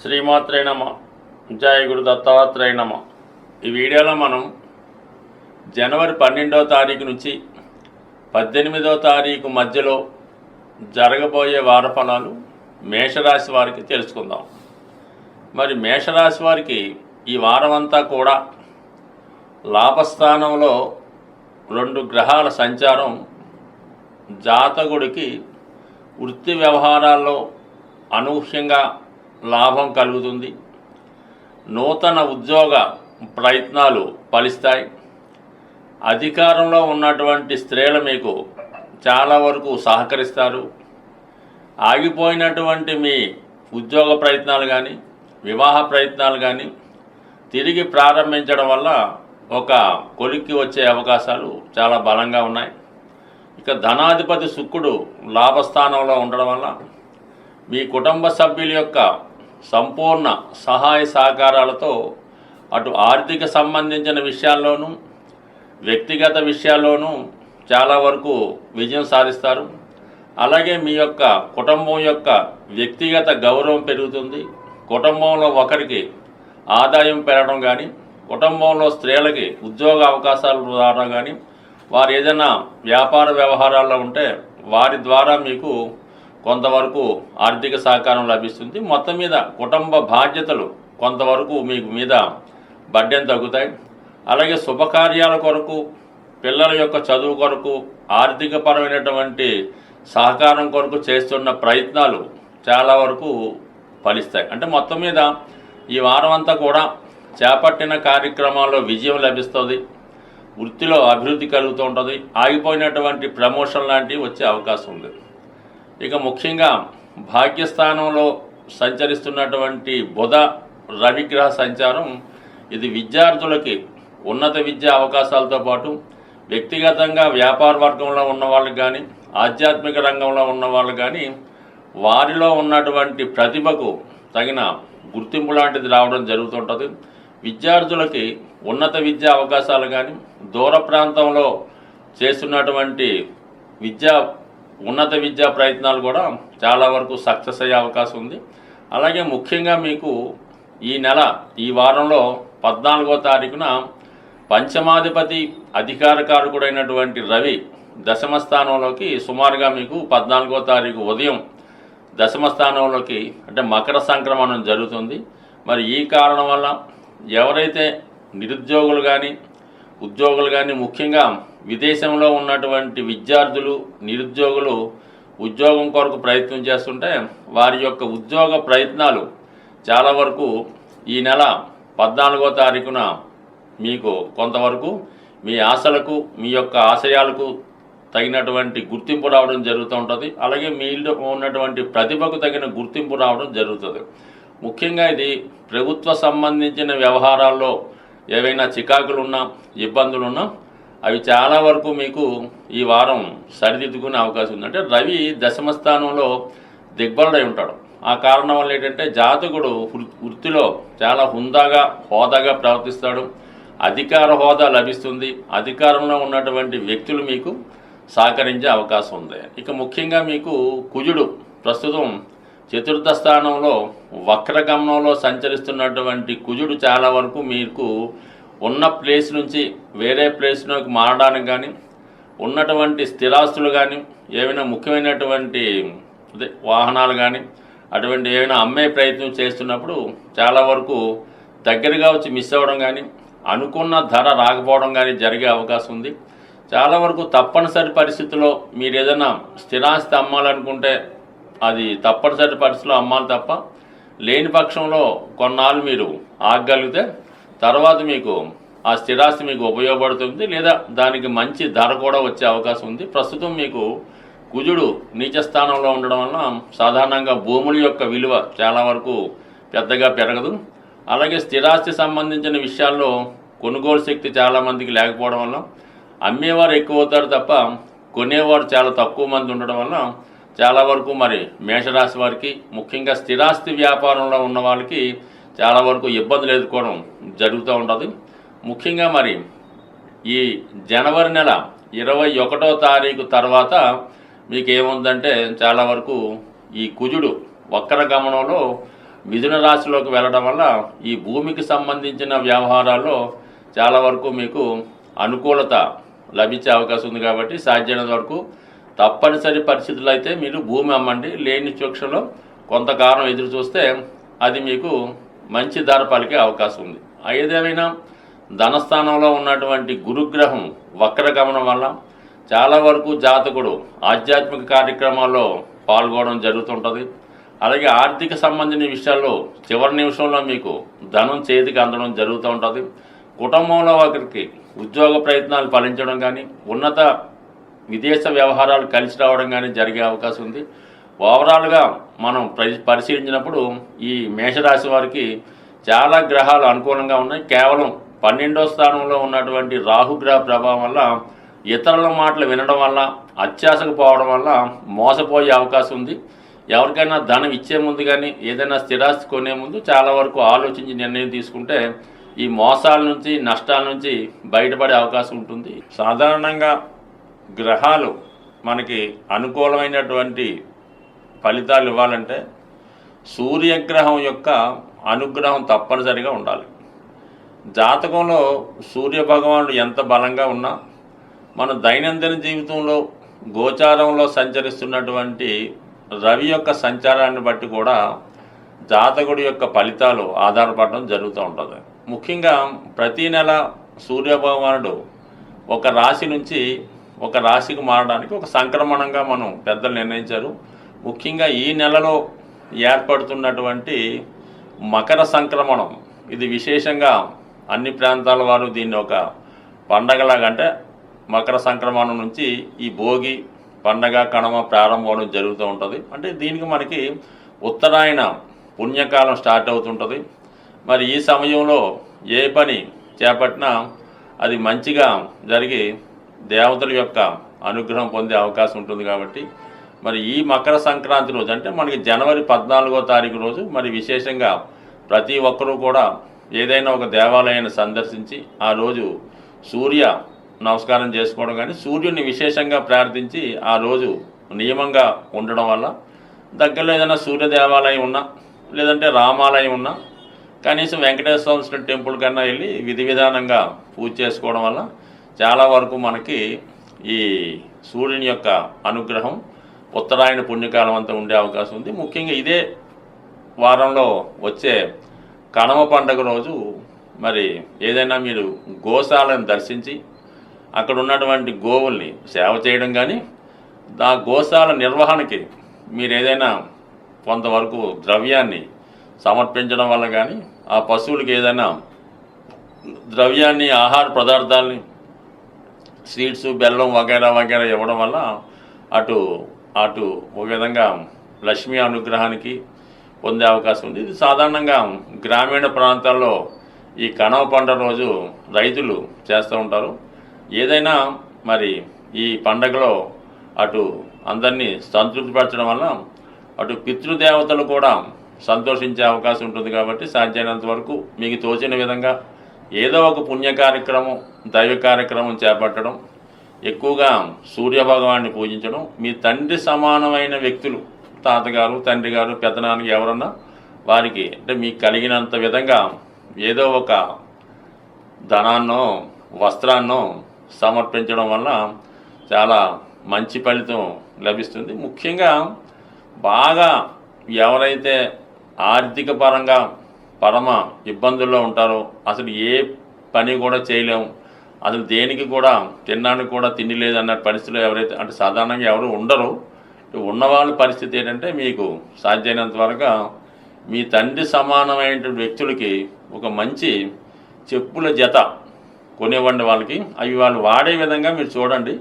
శ్రీమాత్రే నమ. జయ గురు దత్తాత్రేయ నమ. ఈ వీడియోలో మనం జనవరి 12వ తారీఖు నుంచి 18వ తారీఖు మధ్యలో జరగబోయే వార ఫలాలు మేషరాశి వారికి తెలుసుకుందాం. మరి మేషరాశి వారికి ఈ వారం అంతా కూడా లాభస్థానంలో 2 గ్రహాల సంచారం జాతకుడికి వృత్తి వ్యవహారాల్లో అనూహ్యంగా లాభం కలుగుతుంది. నూతన ఉద్యోగ ప్రయత్నాలు ఫలిస్తాయి. అధికారంలో ఉన్నటువంటి స్త్రీలు మీకు చాలా వరకు సహకరిస్తారు. ఆగిపోయినటువంటి మీ ఉద్యోగ ప్రయత్నాలు కానీ వివాహ ప్రయత్నాలు కానీ తిరిగి ప్రారంభించడం వల్ల ఒక కొలిక్కి వచ్చే అవకాశాలు చాలా బలంగా ఉన్నాయి. ఇక ధనాధిపతి శుక్రుడు లాభస్థానంలో ఉండడం వల్ల మీ కుటుంబ సభ్యుల యొక్క సంపూర్ణ సహాయ సహకారాలతో అటు ఆర్థిక సంబంధించిన విషయాల్లోనూ వ్యక్తిగత విషయాల్లోనూ చాలా వరకు విజయం సాధిస్తారు. అలాగే మీ యొక్క కుటుంబం యొక్క వ్యక్తిగత గౌరవం పెరుగుతుంది. కుటుంబంలో ఒకరికి ఆదాయం పెరగడం కానీ, కుటుంబంలో స్త్రీలకి ఉద్యోగ అవకాశాలు రావడం కానీ, వారు ఏదైనా వ్యాపార వ్యవహారాల్లో ఉంటే వారి ద్వారా మీకు కొంతవరకు ఆర్థిక సహకారం లభిస్తుంది. మొత్తం మీద కుటుంబ బాధ్యతలు కొంతవరకు మీకు మీద బడ్డెన్ తగ్గుతాయి. అలాగే శుభకార్యాల కొరకు, పిల్లల యొక్క చదువు కొరకు, ఆర్థికపరమైనటువంటి సహకారం కొరకు చేస్తున్న ప్రయత్నాలు చాలా వరకు ఫలిస్తాయి. అంటే మొత్తం మీద ఈ వారం అంతా కూడా చేపట్టిన కార్యక్రమాల్లో విజయం లభిస్తుంది. వృత్తిలో అభివృద్ధి కలుగుతూ ఉంటుంది. ఆగిపోయినటువంటి ప్రమోషన్ లాంటివి వచ్చే అవకాశం ఉంది. ఇక ముఖ్యంగా భాగ్యస్థానంలో సంచరిస్తున్నటువంటి బుధ రవిగ్రహ సంచారం ఇది విద్యార్థులకి ఉన్నత విద్యా అవకాశాలతో పాటు వ్యక్తిగతంగా వ్యాపార వర్గంలో ఉన్న వాళ్ళకి కానీ, ఆధ్యాత్మిక రంగంలో ఉన్న వాళ్ళు కానీ వారిలో ఉన్నటువంటి ప్రతిభకు తగిన గుర్తింపు లాంటిది రావడం జరుగుతుంటుంది. విద్యార్థులకి ఉన్నత విద్యా అవకాశాలు కానీ, దూర ప్రాంతంలో చేస్తున్నటువంటి ఉన్నత విద్యా ప్రయత్నాలు కూడా చాలా వరకు సక్సెస్ అయ్యే అవకాశం ఉంది. అలాగే ముఖ్యంగా మీకు ఈ వారంలో 14వ తారీఖున పంచమాధిపతి అధికారకారకుడైనటువంటి రవి దశమ స్థానంలోకి సుమారుగా మీకు 14వ తారీఖు ఉదయం దశమ స్థానంలోకి అంటే మకర సంక్రమణం జరుగుతుంది. మరి ఈ కారణం వల్ల ఎవరైతే నిరుద్యోగులు కానీ ఉద్యోగులు కానీ, ముఖ్యంగా విదేశంలో ఉన్నటువంటి విద్యార్థులు నిరుద్యోగులు ఉద్యోగం కొరకు ప్రయత్నం చేస్తుంటే వారి యొక్క ఉద్యోగ ప్రయత్నాలు చాలా వరకు ఈ నెల 14వ తారీఖున మీకు కొంతవరకు మీ ఆశలకు, మీ యొక్క ఆశయాలకు తగినటువంటి గుర్తింపు రావడం జరుగుతూ ఉంటుంది. అలాగే మీలో ఉన్నటువంటి ప్రతిభకు తగిన గుర్తింపు రావడం జరుగుతుంది. ముఖ్యంగా ఇది ప్రభుత్వ సంబంధించిన వ్యవహారాల్లో ఏవైనా చికాకులున్నా, ఇబ్బందులున్నా అవి చాలా వరకు మీకు ఈ వారం సరిదిద్దుకునే అవకాశం ఉంది. అంటే రవి దశమ స్థానంలో దిగ్బలుడై ఉంటాడు. ఆ కారణం వల్ల ఏంటంటే జాతకుడు వృత్తిలో చాలా హోదాగా ప్రవర్తిస్తాడు. అధికార హోదా లభిస్తుంది. అధికారంలో ఉన్నటువంటి వ్యక్తులు మీకు సహకరించే అవకాశం ఉంది. ఇక ముఖ్యంగా మీకు కుజుడు ప్రస్తుతం 4వ స్థానంలో వక్రగమనంలో సంచరిస్తున్నటువంటి కుజుడు చాలా వరకు మీకు ఉన్న ప్లేస్ నుంచి వేరే ప్లేస్లోకి మారడానికి కానీ, ఉన్నటువంటి స్థిరాస్తులు కానీ, ఏమైనా ముఖ్యమైనటువంటి వాహనాలు కానీ అటువంటి ఏమైనా అమ్మే ప్రయత్నం చేస్తున్నప్పుడు చాలా వరకు దగ్గరగా వచ్చి మిస్ అవ్వడం కానీ, అనుకున్న ధర రాకపోవడం కానీ జరిగే అవకాశం ఉంది. చాలా వరకు తప్పనిసరి పరిస్థితుల్లో మీరు ఏదైనా స్థిరాస్తి అమ్మాలనుకుంటే అది తప్పనిసరి పరిస్థితుల్లో అమ్మాలి తప్ప, లేని పక్షంలో కొన్నాళ్ళు మీరు ఆగగలిగితే తర్వాత మీకు ఆ స్థిరాస్తి మీకు ఉపయోగపడుతుంది, లేదా దానికి మంచి ధర కూడా వచ్చే అవకాశం ఉంది. ప్రస్తుతం మీకు కుజుడు నీచ స్థానంలో ఉండడం వలన సాధారణంగా భూముల యొక్క విలువ చాలా వరకు పెద్దగా పెరగదు. అలాగే స్థిరాస్తి సంబంధించిన విషయాల్లో కొనుగోలు శక్తి చాలామందికి లేకపోవడం వల్ల అమ్మేవారు ఎక్కువ అవుతారు తప్ప కొనేవారు చాలా తక్కువ మంది ఉండడం వల్ల చాలా వరకు మరి మేషరాశి వారికి, ముఖ్యంగా స్థిరాస్తి వ్యాపారంలో ఉన్న వాళ్ళకి చాలా వరకు ఇబ్బందులు ఎదుర్కోవడం జరుగుతూ ఉంటుంది. ముఖ్యంగా మరి ఈ జనవరి నెల 21వ తారీఖు తర్వాత మీకు ఏముందంటే చాలా వరకు ఈ కుజుడు వక్ర గమనంలో మిథున రాశిలోకి వెళ్ళడం వల్ల ఈ భూమికి సంబంధించిన వ్యవహారాల్లో చాలా వరకు మీకు అనుకూలత లభించే అవకాశం ఉంది. కాబట్టి సాధ్యమైనంత వరకు తప్పనిసరి పరిస్థితులు అయితే మీరు భూమి అమ్మండి. లేని పక్షంలో కొంతకాలం ఎదురు చూస్తే అది మీకు మంచి ధర పలికే అవకాశం ఉంది. ఏదేమైనా ధనస్థానంలో ఉన్నటువంటి గురుగ్రహం వక్రగమనం వల్ల చాలా వరకు జాతకుడు ఆధ్యాత్మిక కార్యక్రమాల్లో పాల్గొనడం జరుగుతుంటుంది. అలాగే ఆర్థిక సంబంధించిన విషయాల్లో చివరి నిమిషంలో మీకు ధనం చేతికి అందడం జరుగుతూ ఉంటుంది. కుటుంబంలో ఒకరికి ఉద్యోగ ప్రయత్నాలు ఫలించడం కానీ ఉన్నత విదేశ వ్యవహారాలు కలిసి రావడం కానీ జరిగే అవకాశం ఉంది. ఓవరాల్గా మనం పరిశీలించినప్పుడు ఈ మేషరాశి వారికి చాలా గ్రహాలు అనుకూలంగా ఉన్నాయి. కేవలం 12వ స్థానంలో ఉన్నటువంటి రాహుగ్రహ ప్రభావం వల్ల ఇతరుల మాటలు వినడం వల్ల అత్యాశకు పోవడం వల్ల మోసపోయే అవకాశం ఉంది. ఎవరికైనా ధనం ఇచ్చే ముందు కానీ ఏదైనా స్థిరాస్తి కొనే ముందు చాలా వరకు ఆలోచించి నిర్ణయం తీసుకుంటే ఈ మోసాల నుంచి నష్టాల నుంచి బయటపడే అవకాశం ఉంటుంది. సాధారణంగా గ్రహాలు మనకి అనుకూలమైనటువంటి ఫలితాలు ఇవ్వాలంటే సూర్యగ్రహం యొక్క అనుగ్రహం తప్పనిసరిగా ఉండాలి. జాతకంలో సూర్యభగవానుడు ఎంత బలంగా ఉన్నా మన దైనందిన జీవితంలో గోచారంలో సంచరిస్తున్నటువంటి రవి యొక్క సంచారాన్ని బట్టి కూడా జాతకుడి యొక్క ఫలితాలు ఆధారపడడం జరుగుతూ ఉంటుంది. ముఖ్యంగా ప్రతీ నెల సూర్యభగవానుడు ఒక రాశి నుంచి ఒక రాశికి మారడానికి ఒక సంక్రమణంగా మనం పెద్దలు నిర్ణయించారు. ముఖ్యంగా ఈ నెలలో ఏర్పడుతున్నటువంటి మకర సంక్రమణం ఇది విశేషంగా అన్ని ప్రాంతాల వారు దీన్ని ఒక పండగలాగా, అంటే మకర సంక్రమణం నుంచి ఈ భోగి పండగ కనుమ ప్రారంభం జరుగుతూ ఉంటుంది. అంటే దీనికి మనకి ఉత్తరాయణ పుణ్యకాలం స్టార్ట్ అవుతుంటుంది. మరి ఈ సమయంలో ఏ పని చేపట్టినా అది మంచిగా జరిగి దేవతల యొక్క అనుగ్రహం పొందే అవకాశం ఉంటుంది. కాబట్టి మరి ఈ మకర సంక్రాంతి రోజు అంటే మనకి జనవరి 14వ తారీఖు రోజు మరి విశేషంగా ప్రతి ఒక్కరూ కూడా ఏదైనా ఒక దేవాలయాన్ని సందర్శించి ఆ రోజు సూర్య నమస్కారం చేసుకోవడం కానీ సూర్యుడిని విశేషంగా ప్రార్థించి ఆ రోజు నియమంగా ఉండడం వల్ల దగ్గరలో ఏదైనా సూర్య దేవాలయం ఉన్నా లేదంటే రామాలయం ఉన్నా కనీసం వెంకటేశ్వర స్వామి టెంపుల్ కన్నా వెళ్ళి విధి విధానంగా పూజ చేసుకోవడం వల్ల చాలా వరకు మనకి ఈ సూర్యుని యొక్క అనుగ్రహం ఉత్తరాయణ పుణ్యకాలం అంతా ఉండే అవకాశం ఉంది. ముఖ్యంగా ఇదే వారంలో వచ్చే కనుమ పండుగ రోజు మరి ఏదైనా మీరు గోశాలను దర్శించి అక్కడ ఉన్నటువంటి గోవుల్ని సేవ చేయడం కానీ ఆ గోశాల నిర్వహణకి మీరు ఏదైనా కొంతవరకు ద్రవ్యాన్ని సమర్పించడం వల్ల కానీ ఆ పశువులకి ఏదైనా ద్రవ్యాన్ని ఆహార పదార్థాలని స్వీట్స్ బెల్లం వగైరా వగైరా ఇవ్వడం వల్ల అటు ఒక విధంగా లక్ష్మీ అనుగ్రహానికి పొందే అవకాశం ఉంది. ఇది సాధారణంగా గ్రామీణ ప్రాంతాల్లో ఈ కనుమ పండుగ రోజు రైతులు చేస్తూ ఉంటారు. ఏదైనా మరి ఈ పండగలో అటు అందరినీ సంతృప్తిపరచడం వల్ల అటు పితృదేవతలు కూడా సంతోషించే అవకాశం ఉంటుంది. కాబట్టి సాధ్యమైనంత వరకు మీకు తోచిన విధంగా ఏదో ఒక పుణ్య కార్యక్రమం దైవ కార్యక్రమం చేపట్టడం, ఎక్కువగా సూర్యభగవాన్ని పూజించడం, మీ తండ్రి సమానమైన వ్యక్తులు తాతగారు తండ్రి గారు పెద్దనాన్నకి ఎవరన్నా వారికి అంటే మీకు కలిగినంత విధంగా ఏదో ఒక ధనాన్నో వస్త్రాన్నో సమర్పించడం వల్ల చాలా మంచి ఫలితం లభిస్తుంది. ముఖ్యంగా బాగా ఎవరైతే ఆర్థిక పరంగా పరమ ఇబ్బందుల్లో ఉంటారో అసలు ఏ పని కూడా చేయలేము, అసలు దేనికి కూడా తినడానికి కూడా తిండి లేదు అన్న పరిస్థితిలో ఎవరైతే అంటే సాధారణంగా ఎవరు ఉండరు. ఉన్నవాళ్ళ పరిస్థితి ఏంటంటే మీకు సాధ్యమైనంత వరకు మీ తండ్రి సమానమైన వ్యక్తులకి ఒక మంచి చెప్పుల జత కొనివ్వండి వాళ్ళకి. అవి వాళ్ళు వాడే విధంగా మీరు చూడండి.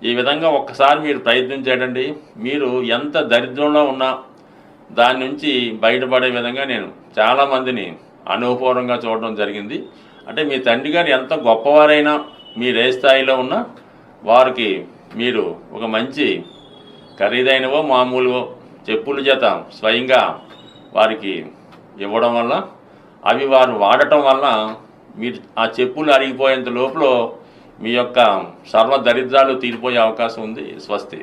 ఈ విధంగా ఒక్కసారి మీరు ప్రయత్నం చేయండి. మీరు ఎంత దరిద్రంలో ఉన్నా దాని నుంచి బయటపడే విధంగా నేను చాలామందిని అనుభవపూర్వంగా చూడడం జరిగింది. అంటే మీ తండ్రి గారు ఎంత గొప్పవారైనా మీరు ఏ స్థాయిలో ఉన్నా వారికి మీరు ఒక మంచి ఖరీదైనవో మామూలువో చెప్పుల జత స్వయంగా వారికి ఇవ్వడం వల్ల అవి వారు వాడటం వల్ల మీరు ఆ చెప్పులు అరిగిపోయేంత లోపల మీ యొక్క సర్వ దరిద్రాలు తీరిపోయే అవకాశం ఉంది. స్వస్తి.